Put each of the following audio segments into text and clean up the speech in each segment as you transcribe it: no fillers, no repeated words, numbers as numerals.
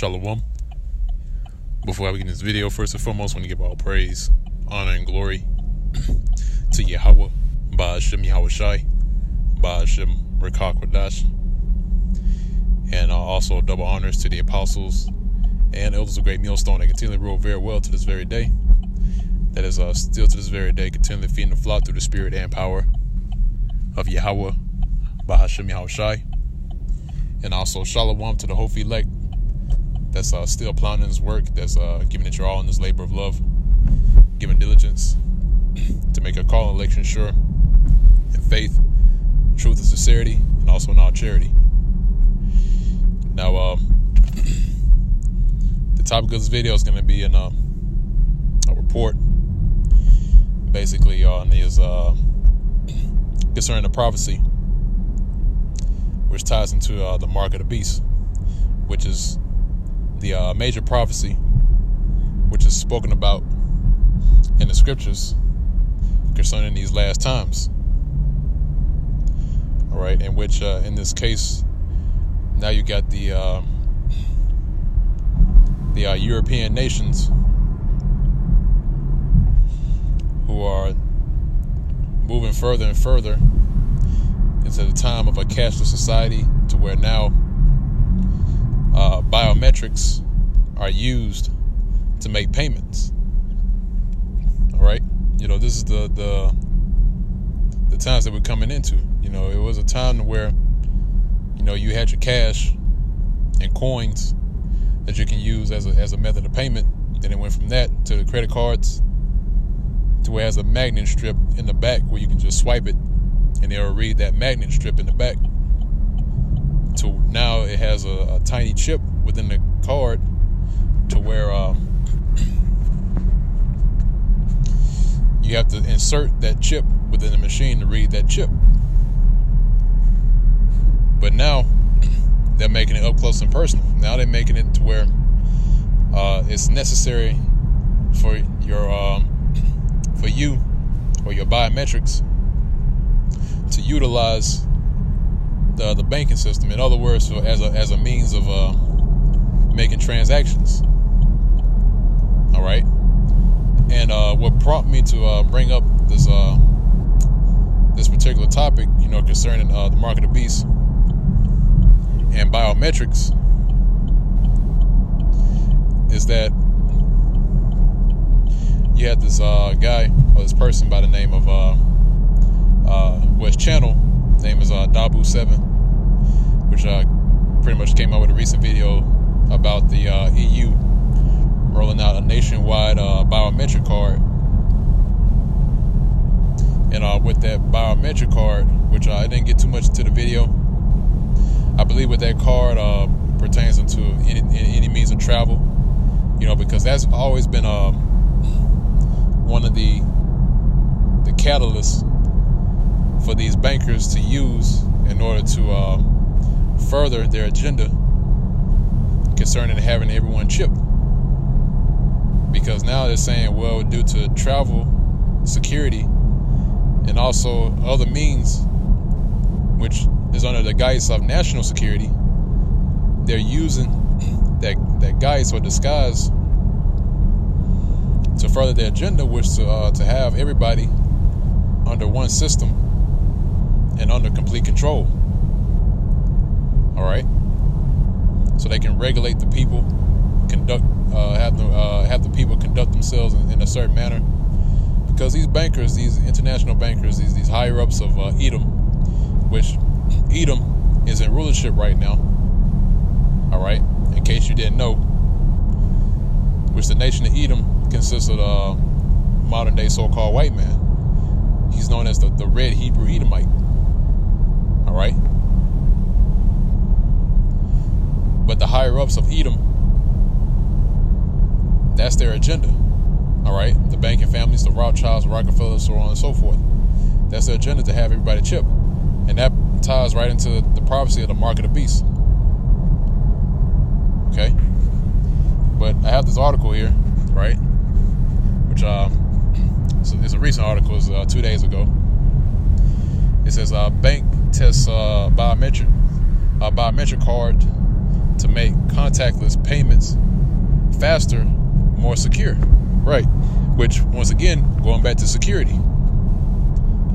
Shalom. Before I begin this video, first and foremost, I want to give all praise, honor, and glory to Yahweh, Ba'ashem Yahweh Shai, Ba'ashem Rekah Kodash, and also double honors to the apostles and elders of Great Millstone that continually rule very well to this very day. That is still to this very day continually feeding the flock through the spirit and power of Yahweh, Ba'ashem Yahweh Shai. And also shalom to the whole elect that's still plowing in his work, that's giving it your all in this labor of love, giving diligence to make a call and election sure in faith, truth, and sincerity, and also in all charity. Now, the topic of this video is going to be in a report, basically, is concerning the prophecy, which ties into the mark of the beast, which is the major prophecy which is spoken about in the scriptures concerning these last times. All right, in which in this case, now you got the European nations who are moving further and further into the time of a cashless society, to where now biometrics are used to make payments. All right, this is the times that we're coming into. It was a time where you had your cash and coins that you can use as a method of payment. Then it went from that to the credit cards, to where it has a magnet strip in the back where you can just swipe it and it'll read that magnet strip in the back. To now it has a tiny chip within the card, to where you have to insert that chip within the machine to read that chip. But now they're making it up close and personal. Now they're making it to where it's necessary for your for you or your biometrics to utilize the banking system. In other words, as a means of making transactions. All right, and what prompted me to bring up this particular topic, concerning the mark of the beast and biometrics, is that you had this guy or this person by the name of his channel name is Dabu7, which pretty much came out with a recent video about the EU rolling out a nationwide biometric card. And with that biometric card, which I didn't get too much into the video, I believe with that card pertains into any means of travel, because that's always been one of the catalysts for these bankers to use in order to further their agenda concerning having everyone chipped. Because now they're saying, well, due to travel security and also other means, which is under the guise of national security, they're using that guise or disguise to further their agenda, which to have everybody under one system and under complete control. All right, so they can regulate the people, have the people conduct themselves in a certain manner. Because these bankers, these international bankers, these higher ups of Edom, which Edom is in rulership right now. All right, in case you didn't know, which the nation of Edom consists of modern day so-called white man. He's known as the Red Hebrew Edomite. All right, but the higher ups of Edom, that's their agenda. All right, the banking families, the Rothschilds, the Rockefellers, so on and so forth. That's their agenda, to have everybody chip, and that ties right into the prophecy of the mark of the beast. Okay, but I have this article here, right, which it's a recent article. It's 2 days ago. It says bank tests biometric card to make contactless payments faster, more secure, right? Which, once again, going back to security,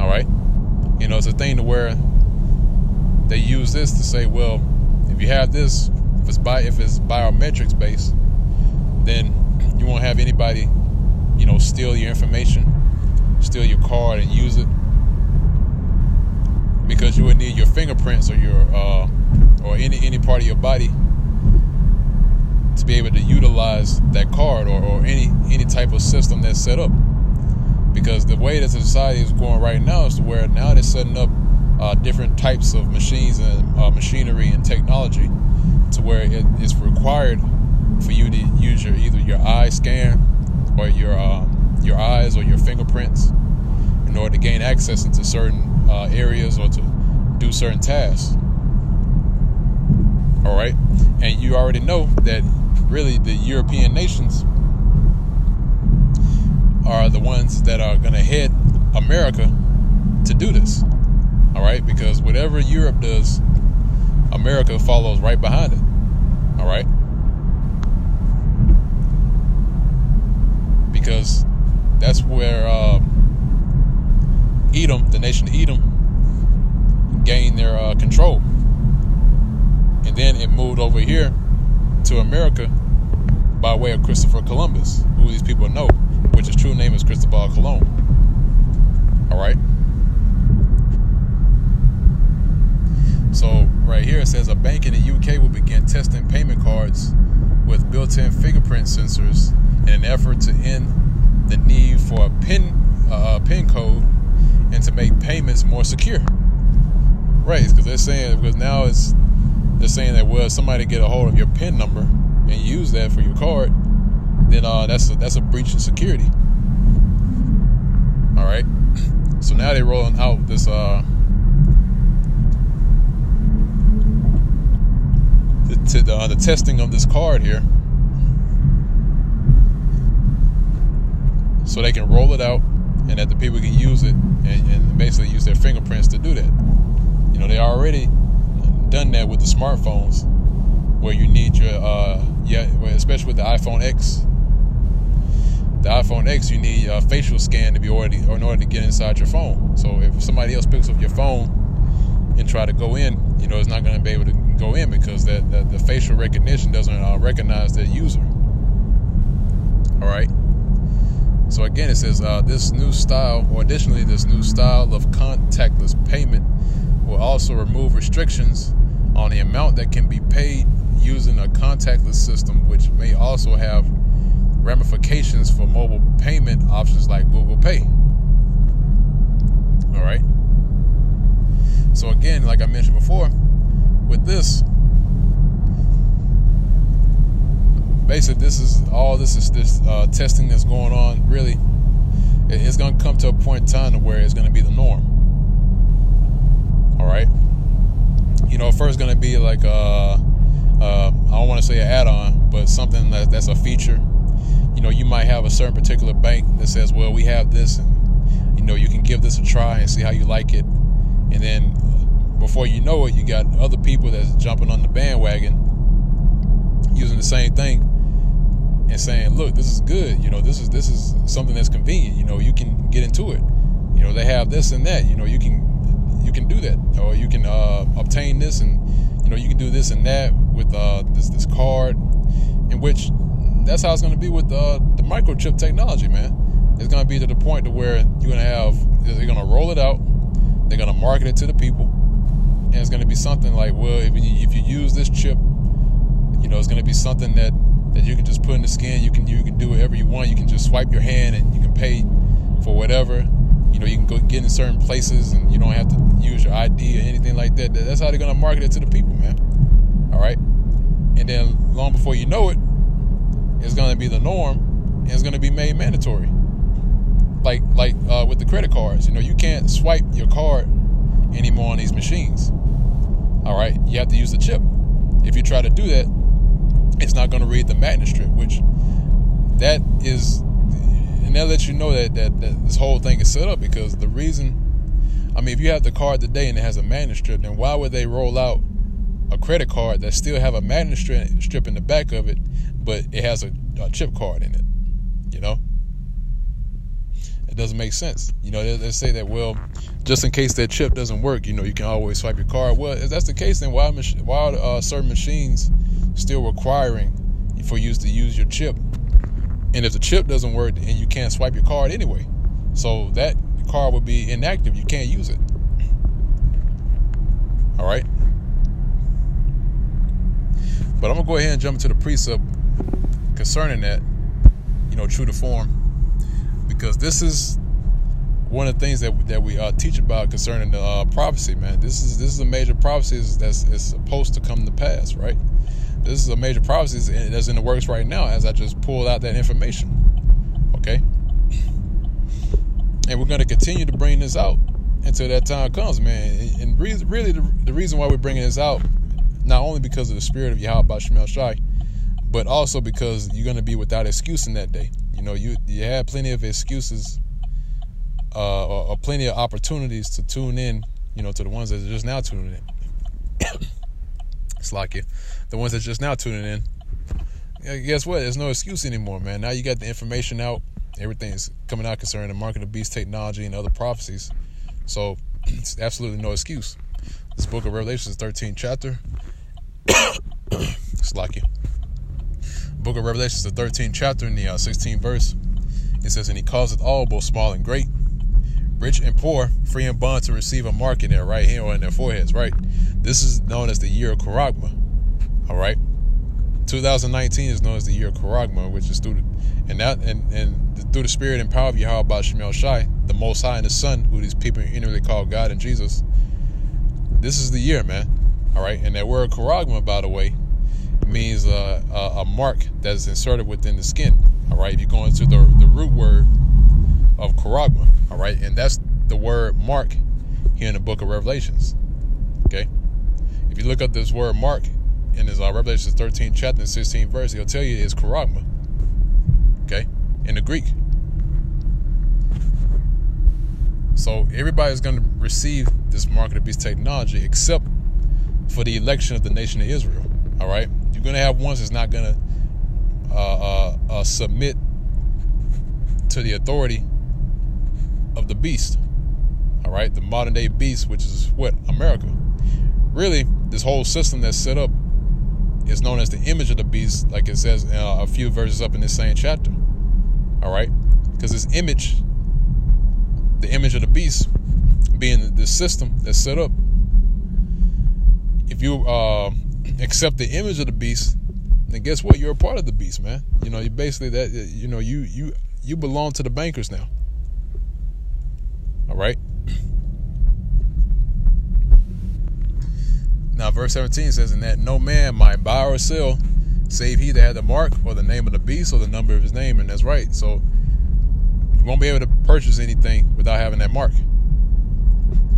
all right? It's a thing to where they use this to say, well, if you have this, if it's biometrics based, then you won't have anybody, steal your information, steal your card and use it, because you would need your fingerprints or your or any part of your body to be able to utilize that card or any type of system that's set up. Because the way that society is going right now is to where now they're setting up different types of machines and machinery and technology to where it's required for you to use either your eye scan or your eyes or your fingerprints in order to gain access into certain areas or to do certain tasks. All right, and you already know that really the European nations are the ones that are going to head America to do this. All right, because whatever Europe does, America follows right behind it. All right, because that's where Edom, the nation Edom, gained their control. And then it moved over here to America by way of Christopher Columbus, who these people know, which his true name is Cristobal Colon. All right. So right here it says a bank in the UK will begin testing payment cards with built-in fingerprint sensors in an effort to end the need for a PIN code and to make payments more secure. Right, because they're saying they're saying that, well, if somebody get a hold of your PIN number and use that for your card, then that's a breach of security. All right. So now they're rolling out this the testing of this card here, so they can roll it out and that the people can use it and basically use their fingerprints to do that. They already done that with the smartphones, where you need your especially with the iPhone X. The iPhone X, you need a facial scan to be in order to get inside your phone. So if somebody else picks up your phone and try to go in, it's not going to be able to go in because the facial recognition doesn't recognize that user. All right. So again, it says this new style of contactless payment will also remove restrictions on the amount that can be paid using a contactless system, which may also have ramifications for mobile payment options like Google Pay. All right. So again, like I mentioned before, with this, basically this testing that's going on. Really, it's going to come to a point in time where it's going to be the norm. All right. First going to be like I don't want to say an add-on, but something that's a feature. You might have a certain particular bank that says, well, we have this, and you can give this a try and see how you like it. And then before you know it, you got other people that's jumping on the bandwagon using the same thing and saying, look, this is good. This is something that's convenient. You can get into it. They have this and that. You can do that, or you can obtain this, and you can do this and that with this card, in which that's how it's going to be with the microchip technology, man. It's going to be to the point to where they're going to roll it out, they're going to market it to the people, and it's going to be something like, well, if you use this chip, it's going to be something that you can just put in the skin. You can do whatever you want. You can just swipe your hand and you can pay for whatever. You can go get in certain places and you don't have to use your ID or anything like that. That's how they're going to market it to the people, man. All right. And then long before you know it, it's going to be the norm, and it's going to be made mandatory. Like with the credit cards, you can't swipe your card anymore on these machines. All right. You have to use the chip. If you try to do that, it's not going to read the magnet strip, which that is, and that lets you know that this whole thing is set up, because the reason, if you have the card today and it has a magnet strip, then why would they roll out a credit card that still have a magnet strip in the back of it, but it has a chip card in it. You know, it doesn't make sense. You know, they say that, well, just in case that chip doesn't work, you know, you can always swipe your card. Well, if that's the case, then why are certain machines still requiring for you to use your chip? And if the chip doesn't work, and you can't swipe your card anyway, so that card would be inactive. You can't use it. All right. But I'm gonna go ahead and jump into the precept concerning that, you know, true to form, because this is one of the things that we teach about concerning the prophecy, man. This is a major prophecy that's supposed to come to pass, right? This is a major prophecy that's in the works right now as I just pulled out that information. Okay? And we're going to continue to bring this out until that time comes, man. And really the reason why we're bringing this out, not only because of the spirit of Yahweh Shemel Shai, but also because you're going to be without excuse in that day. You know, you had plenty of excuses or plenty of opportunities to tune in, you know, to the ones that are just now tuning in. It's like it. The ones that just now tuning in, guess what? There's no excuse anymore, man. Now you got the information out. Everything's coming out concerning the mark of the beast technology and other prophecies. So it's absolutely no excuse. This book of Revelation is 13th chapter. It's like it. Book of Revelation is the 13th chapter in the 16th verse. It says, and he causeth all, both small and great, rich and poor, free and bond, to receive a mark in their right hand or in their foreheads, right? This is known as the year of Charagma. All right. 2019 is known as the year of Charagma, which is through the spirit and power of Yahweh Shemel Shai, the Most High and the Son, who these people inwardly call God and Jesus. This is the year, man. All right. And that word Charagma, by the way, means a mark that is inserted within the skin. All right. If you go into the root word of Charagma, all right, and that's the word mark here in the book of Revelations. Okay. If you look up this word mark in this Revelation 13th chapter and 16th verse, he'll tell you it's Charagma. Okay, in the Greek. So everybody's going to receive this mark of the beast technology except for the election of the nation of Israel. All right, you're going to have ones that's not going to submit to the authority of the beast. All right, the modern day beast, which is what? America. Really, this whole system that's set up is known as the image of the beast, like it says a few verses up in this same chapter. All right, because this image, the image of the beast, being the system that's set up, if you accept the image of the beast, then guess what? You're a part of the beast, man. You know, you basically that. You know, you belong to the bankers now. All right. Now, verse 17 says, "In that no man might buy or sell, save he that had the mark or the name of the beast or the number of his name." And that's right. So you won't be able to purchase anything without having that mark,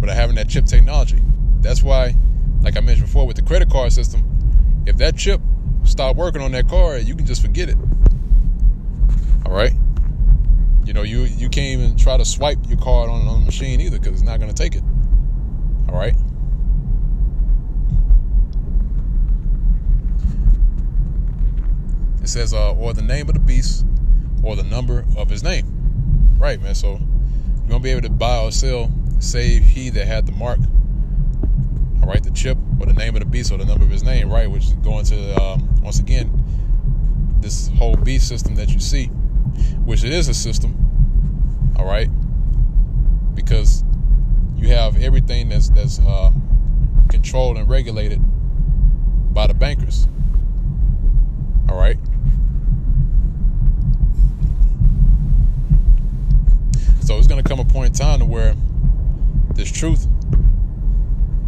without having that chip technology. That's why, like I mentioned before, with the credit card system, if that chip stop working on that card, you can just forget it. All right. You know, you can't even try to swipe your card on the machine either, because it's not going to take it. All right. It says, or the name of the beast, or the number of his name. Right, man. So you won't be able to buy or sell, save he that had the mark. All right, the chip, or the name of the beast, or the number of his name. Right, which is going to once again this whole beast system that you see, which it is a system. All right, because you have everything that's controlled and regulated by the bankers. All right. So it's going to come a point in time to where this truth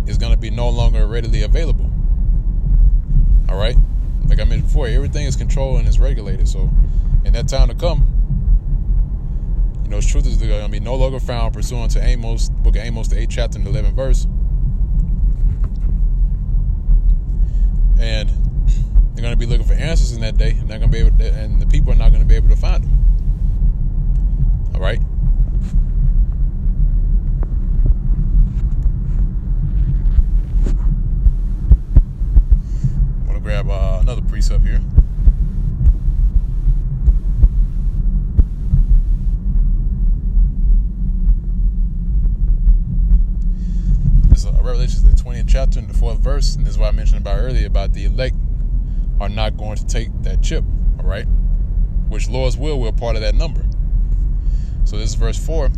is going to be no longer readily available. All right. Like I mentioned before, everything is controlled and is regulated. So in that time to come, you know, this truth is going to be no longer found pursuant to Amos, book of Amos, the 8th chapter and 11th verse. And they're going to be looking for answers in that day, and they're going to be able to, and the people are not going to be able to find them. All right. precept here. This is Revelation, the 20th chapter and the 4th verse, and this is what I mentioned about earlier about the elect are not going to take that chip, all right? Which Lord's will, we're part of that number. So this is verse 4.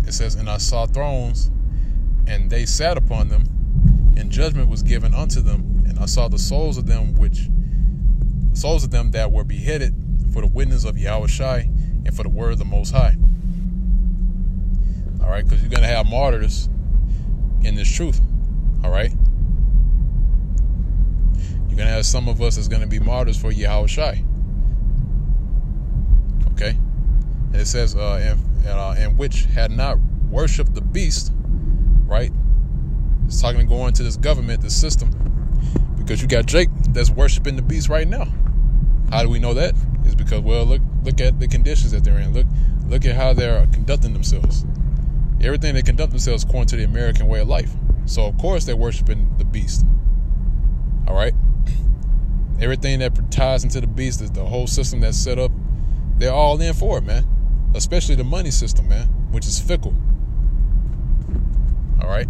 It says, "And I saw thrones, and they sat upon them, and judgment was given unto them. And I saw the souls of them that were beheaded for the witness of Yahushai and for the word of the Most High." All right, because you're going to have martyrs in this truth. All right, you're going to have some of us that's going to be martyrs for Yahushai. Okay, and it says, and which had not worshipped the beast. Right, it's talking to go into this government, this system, because you got Jake that's worshiping the beast right now. How do we know that? It's because, well, look at the conditions that they're in. Look at how they're conducting themselves. Everything they conduct themselves according to the American way of life. So of course they're worshiping the beast. All right. Everything that ties into the beast is the whole system that's set up. They're all in for it, man. Especially the money system, man, which is fickle. All right.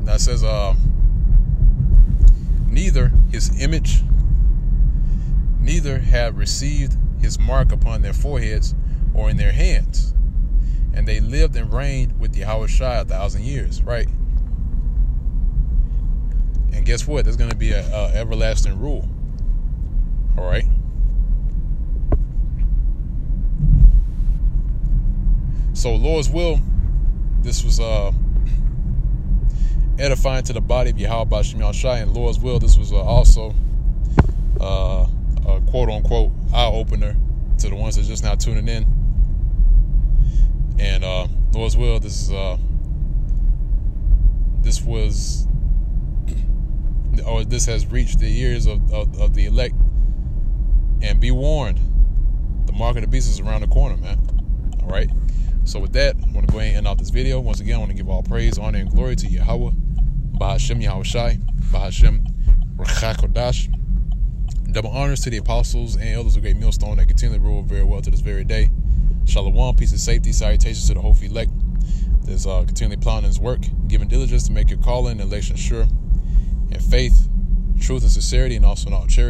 Now it says, neither his image, neither have received his mark upon their foreheads or in their hands. And they lived and reigned with Yahushua 1,000 years, right? And guess what? There's going to be a everlasting rule. All right. So Lord's will, this was edifying to the body of Yahweh B'Shem Yahushai, and Lord's will, this was also a quote-unquote eye-opener to the ones that are just now tuning in. And Lord's will, this has reached the ears of the elect. And be warned, the mark of the beast is around the corner, man. All right. So with that, I want to go ahead and end off this video. Once again, I want to give all praise, honor, and glory to Yahweh, B'Hashem Yahushai, B'Hashem Rechakodash. Double honors to the apostles and elders of Great Millstone that continually rule very well to this very day. Shalom, peace and safety, salutations to the whole elect that's continually plowing his work, giving diligence to make your calling and election sure, and faith, truth, and sincerity, and also in all charity.